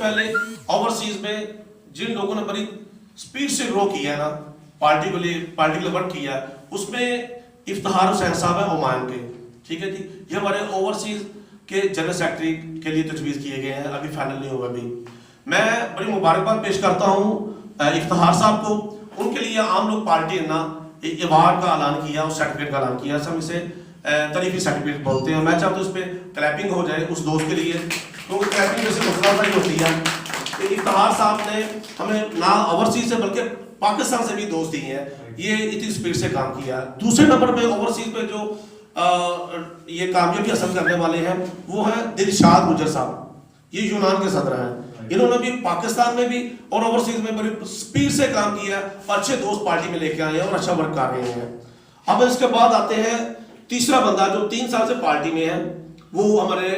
پہلے اوورسیز میں جن لوگوں نے بڑی سپیڈ سے گرو کیا ہے نا، پارٹی کے لیے ورک کیا ہے، اس میں افتخار حسین صاحب ہیں عمان کے، ٹھیک ہے جی، یہ ہمارے اوورسیز کے جنرل سیکرٹری کے لیے تجویز کیے گئے ہیں، ابھی فائنل نہیں ہوا ابھی. میں بڑی مبارکباد پیش کرتا ہوں افتخار صاحب کو. ان کے لیے عام لوگ پارٹی ہے نا ایوارڈ کا اعلان کیا، اس سرٹیفکیٹ کا اعلان کیا، ہم اسے تاریخی سرٹیفکیٹ بولتے ہیں. میں چاہتا ہوں اس پہ کلیپنگ ہو جائے اس دوست کے لیے، کیونکہ کلیپنگ جیسے مسئلہ ہی ہوتی ہے کہ افتخار صاحب نے ہمیں نہ اوورسیز سے بلکہ پاکستان سے بھی دوست دی ہیں، یہ اتنی سپیڈ سے کام کیا. دوسرے نمبر پہ اوورسیز پہ جو یہ کامیابی حاصل کرنے والے ہیں وہ ہیں دلشاد گجر صاحب. یہ یونان کے صدر ہیں، انہوں نے بھی پاکستان میں بھی اور اوورسیز میں بڑی سپیڈ سے کام کیا اور اچھے دوست پارٹی میں لے کے آئے ہیں اور اچھا ورک کر رہے ہیں. اب اس کے بعد آتے ہیں تیسرا بندہ جو 3 سال سے پارٹی میں ہے، وہ ہمارے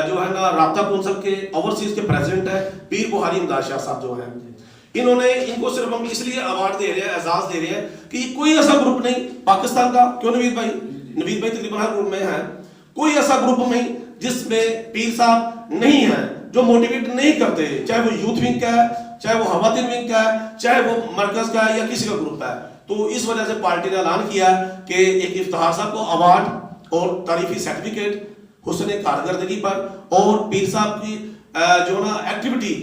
جو ہے نا رابطہ کونسل کے اوورسیز کے پریزیڈنٹ ہے پیر بہاری امداد شاہ صاحب جو ہیں. انہوں نے ان کو صرف ہم اس لیے ایوارڈ دے رہے ہیں، اعزاز دے رہے ہیں کہ کوئی ایسا گروپ نہیں پاکستان کا، کیوں نوید بھائی؟ نوید بھائی تقریباً ہر گروپ میں ہیں، کوئی ایسا گروپ نہیں جس میں پیر صاحب نہیں ہیں جو موٹیویٹ نہیں کرتے، چاہے وہ یوتھ ونگ کا ہے، چاہے وہ خواتین ونگ کا ہے، چاہے وہ مرکز کا ہے یا کسی کا گروپ ہے. تو اس وجہ سے پارٹی نے اعلان کیا کہ ایک افتخار صاحب کو ایوارڈ اور تاریخی سرٹیفکیٹ حسن کارکردگی پر اور پیر صاحب کی جو نا ایکٹیویٹی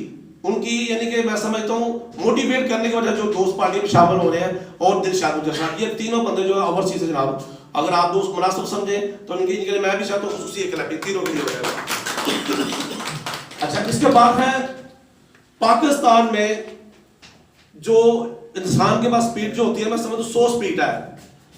ان کی، یعنی کہ میں سمجھتا ہوں موٹیویٹ کرنے کی وجہ جو دوست پارٹی میں شامل ہو رہے ہیں، اور دلشاد گجر صاحب، یہ تینوں بندے جو ہے اوورسیز سے جناب اگر آپ دوست مناسب سمجھیں تو ان کے لیے میں بھی چاہتا ہوں خصوصی ایک کلیپنگ تینوں کے لیے ہو جائے گا. اچھا، اس کے بعد ہے پاکستان میں جو انسان کے پاس سپیڈ جو ہوتی ہے، میں سمجھتا ہوں 100 سپیڈ ہے.